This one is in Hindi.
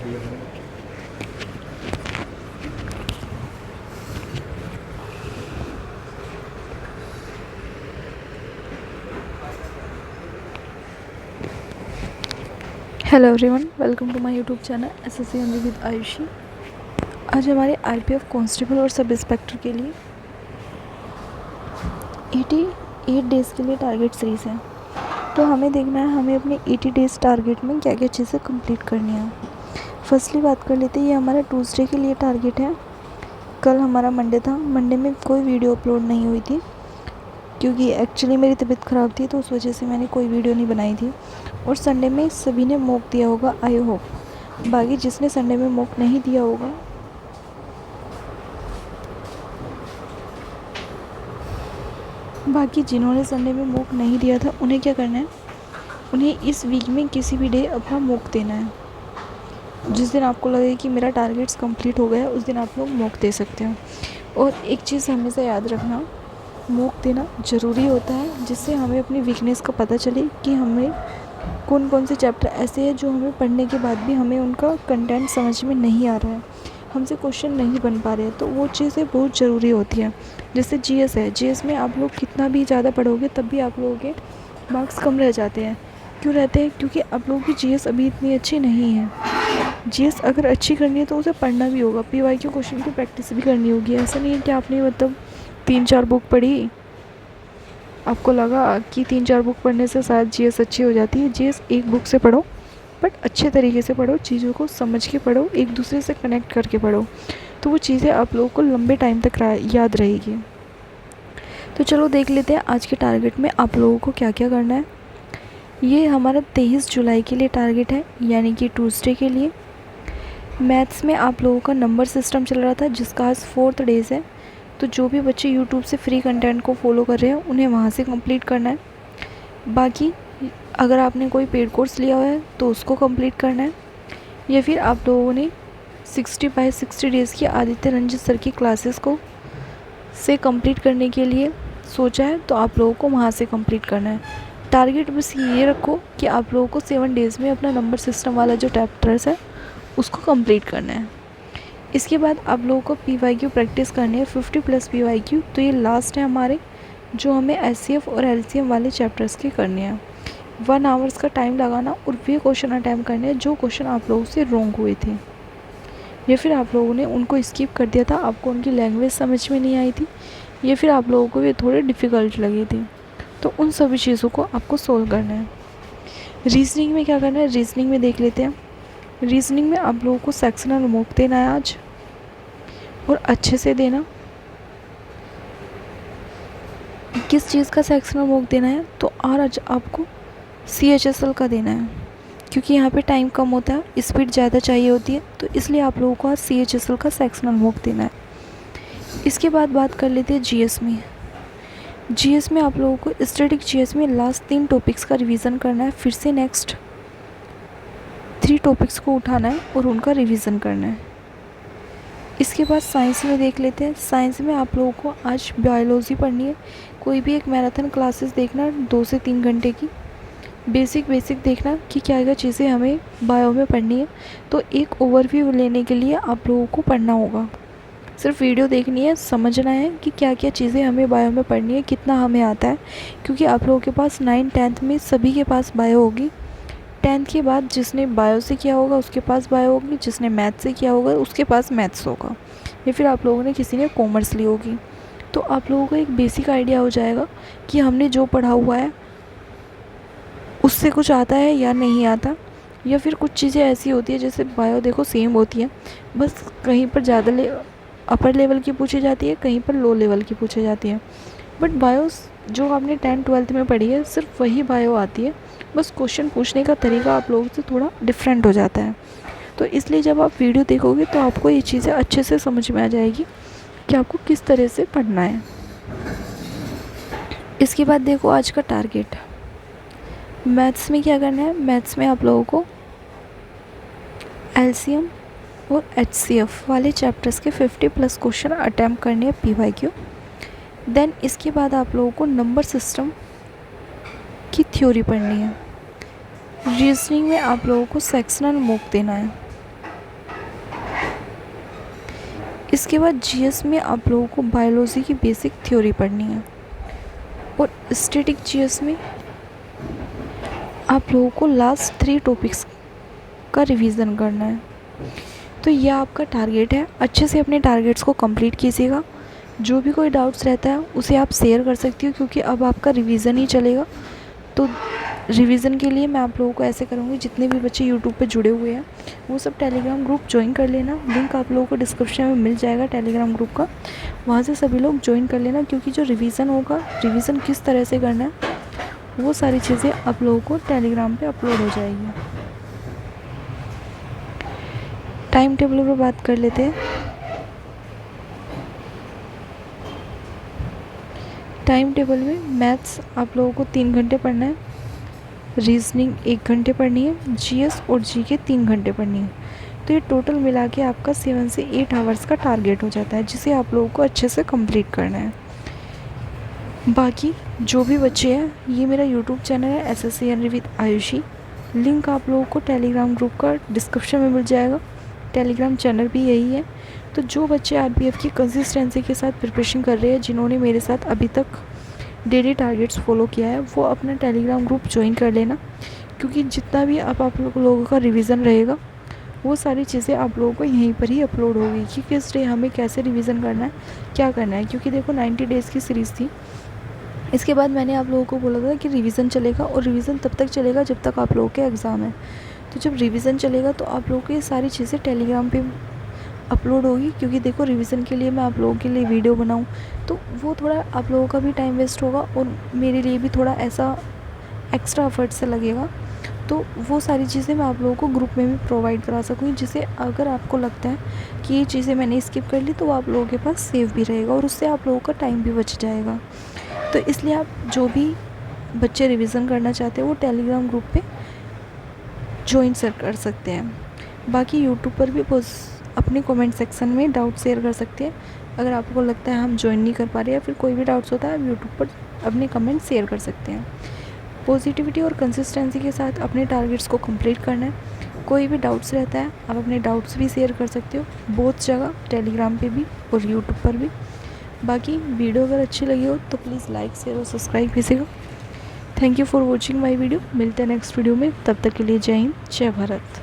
Hello everyone, welcome to my YouTube channel SSC Hindi with Ayushi. आज हमारे आरपीएफ कांस्टेबल और सब इंस्पेक्टर के लिए 88 डेज़ के लिए टारगेट सीरीज़ है। तो हमें देखना है हमें अपने 80 डेज़ टारगेट में क्या क्या चीज़ें कंप्लीट करनी है। फर्स्टली बात कर लेते हैं, ये हमारा ट्यूसडे के लिए टारगेट है। कल हमारा मंडे था। मंडे में कोई वीडियो अपलोड नहीं हुई थी क्योंकि एक्चुअली मेरी तबीयत ख़राब थी, तो उस वजह से मैंने कोई वीडियो नहीं बनाई थी। और संडे में सभी ने मॉक दिया होगा, आई होप। बाकी जिसने संडे में मॉक नहीं दिया होगा, बाकी जिन्होंने संडे में मॉक नहीं दिया था उन्हें क्या करना है, उन्हें इस वीक में किसी भी डे अपना मॉक देना है। जिस दिन आपको लगे कि मेरा टारगेट्स कंप्लीट हो गया, उस दिन आप लोग मॉक दे सकते हो। और एक चीज़ हमेशा याद रखना, मॉक देना ज़रूरी होता है, जिससे हमें अपनी वीकनेस का पता चले कि हमें कौन कौन से चैप्टर ऐसे हैं जो हमें पढ़ने के बाद भी हमें उनका कंटेंट समझ में नहीं आ रहा है, हमसे क्वेश्चन नहीं बन पा रहे हैं। तो वो चीज़ें बहुत ज़रूरी होती है। जैसे जीएस है, जीएस में आप लोग कितना भी ज़्यादा पढ़ोगे तब भी आप लोगों के मार्क्स कम रह जाते हैं। क्यों रहते हैं? क्योंकि आप लोगों की जीएस अभी इतनी अच्छी नहीं है। जीएस अगर अच्छी करनी है तो उसे पढ़ना भी होगा, पीवाईक्यू क्वेश्चन की प्रैक्टिस भी करनी होगी। ऐसा नहीं है कि आपने मतलब 3-4 बुक पढ़ी, आपको लगा कि 3-4 बुक पढ़ने से शायद जीएस अच्छी हो जाती है। जीएस एक बुक से पढ़ो, बट अच्छे तरीके से पढ़ो, चीज़ों को समझ के पढ़ो, एक दूसरे से कनेक्ट करके पढ़ो, तो वो चीज़ें आप लोगों को लंबे टाइम तक याद रहेगी। तो चलो देख लेते हैं आज के टारगेट में आप लोगों को क्या क्या करना है। ये हमारा 23 जुलाई के लिए टारगेट है, यानी कि ट्यूसडे के लिए। मैथ्स में आप लोगों का नंबर सिस्टम चल रहा था, जिसका आज 4th डेज़ है। तो जो भी बच्चे यूट्यूब से फ्री कंटेंट को फॉलो कर रहे हैं उन्हें वहाँ से कंप्लीट करना है। बाकी अगर आपने कोई पेड कोर्स लिया हुआ है तो उसको कंप्लीट करना है, या फिर आप लोगों ने 60/60 डेज़ की आदित्य रंजित सर की क्लासेस को से कंप्लीट करने के लिए सोचा है, तो आप लोगों को वहाँ से कंप्लीट करना है। टारगेट बस ये रखो कि आप लोगों को 7 डेज़ में अपना नंबर सिस्टम वाला जो चैप्टर्स है उसको कंप्लीट करना है। इसके बाद आप लोगों को पीवाईक्यू प्रैक्टिस करनी है, 50+ पीवाईक्यू। तो ये लास्ट है हमारे, जो हमें एचसीएफ और एलसीएम वाले चैप्टर्स के करने हैं। 1 आवर्स का टाइम लगाना और वे क्वेश्चन अटैम्प्ट करने हैं जो क्वेश्चन आप लोगों से रॉन्ग हुए थे, या फिर आप लोगों ने उनको स्किप कर दिया था, आपको उनकी लैंग्वेज समझ में नहीं आई थी, या फिर आप लोगों को ये थोड़े डिफ़िकल्ट लगे थे। तो उन सभी चीज़ों को आपको सोल्व करना है। रीजनिंग में क्या करना है, रीजनिंग में देख लेते हैं। रीजनिंग में आप लोगों को सेक्शनल मॉक देना है आज, और अच्छे से देना। किस चीज़ का सेक्शनल मॉक देना है, तो आज आपको CHSL का देना है, क्योंकि यहाँ पे टाइम कम होता है, स्पीड ज़्यादा चाहिए होती है, तो इसलिए आप लोगों को आज CHSL का सेक्शनल मॉक देना है। इसके बाद बात कर लेते हैं जीएस में। जीएस में आप लोगों को स्टैटिक जीएस में लास्ट 3 टॉपिक्स का रिवीजन करना है, फिर से नेक्स्ट 3 टॉपिक्स को उठाना है और उनका रिवीजन करना है। इसके बाद साइंस में देख लेते हैं। साइंस में आप लोगों को आज बायोलॉजी पढ़नी है। कोई भी एक मैराथन क्लासेस देखना 2 से 3 घंटे की, बेसिक देखना कि क्या क्या चीज़ें हमें बायो में पढ़नी है। तो एक ओवरव्यू लेने के लिए आप लोगों को पढ़ना होगा, सिर्फ वीडियो देखनी है, समझना है कि क्या क्या चीज़ें हमें बायो में पढ़नी है, कितना हमें आता है। क्योंकि आप लोगों के पास 9th-10th में सभी के पास बायो होगी। 10th के बाद जिसने बायो से किया होगा उसके पास बायो होगी, जिसने मैथ्स से किया होगा उसके पास मैथ्स होगा, या फिर आप लोगों ने किसी ने कॉमर्स ली होगी। तो आप लोगों को एक बेसिक आइडिया हो जाएगा कि हमने जो पढ़ा हुआ है उससे कुछ आता है या नहीं आता। या फिर कुछ चीज़ें ऐसी होती है, जैसे बायो देखो सेम होती है, बस कहीं पर ज़्यादा अपर लेवल की पूछी जाती है, कहीं पर लो लेवल की पूछी जाती है। बट बायो जो आपने 10th-12th में पढ़ी है सिर्फ वही बायो आती है, बस क्वेश्चन पूछने का तरीका आप लोगों से थोड़ा डिफरेंट हो जाता है। तो इसलिए जब आप वीडियो देखोगे तो आपको ये चीज़ें अच्छे से समझ में आ जाएगी कि आपको किस तरह से पढ़ना है। इसके बाद देखो आज का टारगेट। मैथ्स में क्या करना है, मैथ्स में आप लोगों को एलसीएम और एचसीएफ वाले चैप्टर्स के 50+ क्वेश्चन अटैम्प्ट करने हैं, पीवाईक्यू। देन इसके बाद आप लोगों को नंबर सिस्टम की थ्योरी पढ़नी है। रीजनिंग में आप लोगों को सेक्शनल मॉक देना है। इसके बाद जीएस में आप लोगों को बायोलॉजी की बेसिक थ्योरी पढ़नी है और स्टैटिक जीएस में आप लोगों को लास्ट 3 टॉपिक्स का रिवीजन करना है। तो यह आपका टारगेट है। अच्छे से अपने टारगेट्स को कंप्लीट कीजिएगा। जो भी कोई डाउट्स रहता है उसे आप शेयर कर सकती हो, क्योंकि अब आपका रिवीजन ही चलेगा। तो रिवीजन के लिए मैं आप लोगों को ऐसे करूँगी, जितने भी बच्चे यूट्यूब पे जुड़े हुए हैं वो सब टेलीग्राम ग्रुप ज्वाइन कर लेना। लिंक आप लोगों को डिस्क्रिप्शन में मिल जाएगा टेलीग्राम ग्रुप का, वहाँ से सभी लोग ज्वाइन कर लेना। क्योंकि जो रिवीजन होगा, रिवीजन किस तरह से करना है, वो सारी चीज़ें आप लोगों को टेलीग्राम पे अपलोड हो जाएगी। टाइम टेबल पर बात कर लेते हैं। टाइम टेबल में मैथ्स आप लोगों को 3 घंटे पढ़ना है, रीजनिंग 1 घंटे पढ़नी है, जीएस और जीके 3 घंटे पढ़नी है। तो ये टोटल मिला के आपका 7 से 8 आवर्स का टारगेट हो जाता है, जिसे आप लोगों को अच्छे से कंप्लीट करना है। बाकी जो भी बच्चे हैं, ये मेरा यूट्यूब चैनल है SSC n-ary with Ayushi. Link आप लोगों को टेलीग्राम ग्रुप का डिस्क्रिप्शन में मिल जाएगा। टेलीग्राम चैनल भी यही है। तो जो बच्चे आरपीएफ की कंसिस्टेंसी के साथ प्रिपरेशन कर रहे हैं, जिन्होंने मेरे साथ अभी तक डेली टारगेट्स फॉलो किया है, वो अपना टेलीग्राम ग्रुप ज्वाइन कर लेना। क्योंकि जितना भी आप लोगों का रिवीजन रहेगा, वो सारी चीज़ें आप लोगों को यहीं पर ही अपलोड होगी कि किस डे हमें कैसे रिवीजन करना है, क्या करना है। क्योंकि देखो 90 डेज़ की सीरीज़ थी। इसके बाद मैंने आप लोगों को बोला था कि रिवीजन चलेगा, और रिवीजन तब तक चलेगा जब तक आप लोगों के एग्ज़ाम है। तो जब रिवीजन चलेगा तो आप लोगों को ये सारी चीज़ें टेलीग्राम पे अपलोड होगी। क्योंकि देखो रिवीजन के लिए मैं आप लोगों के लिए वीडियो बनाऊँ तो वो थोड़ा आप लोगों का भी टाइम वेस्ट होगा, और मेरे लिए भी थोड़ा ऐसा एक्स्ट्रा एफर्ट से लगेगा। तो वो सारी चीज़ें मैं आप लोगों को ग्रुप में भी प्रोवाइड करा सकूँगी, जिससे अगर आपको लगता है कि ये चीज़ें मैंने स्किप कर ली, तो वो आप लोगों के पास सेव भी रहेगा, और उससे आप लोगों का टाइम भी बच जाएगा। तो इसलिए आप जो भी बच्चे रिवीजन करना चाहते हैं, वो टेलीग्राम ग्रुप पे ज्वाइन कर सकते हैं। बाकी यूट्यूब पर भी अपने कमेंट सेक्शन में डाउट शेयर कर सकते हैं। अगर आपको लगता है हम ज्वाइन नहीं कर पा रहे, या फिर कोई भी डाउट्स होता है, आप यूट्यूब पर अपने कमेंट शेयर कर सकते हैं। पॉजिटिविटी और कंसिस्टेंसी के साथ अपने टारगेट्स को कंप्लीट करना है। कोई भी डाउट्स रहता है, आप अपने डाउट्स भी शेयर कर सकते हो, बहुत जगह, टेलीग्राम पे भी और यूट्यूब पर भी। बाकी वीडियो अगर अच्छी लगी हो तो प्लीज़ लाइक शेयर और सब्सक्राइब कीजिएगा। Thank you for watching my video. मिलते हैं नेक्स्ट वीडियो में, तब तक के लिए जय हिंद, जय भारत।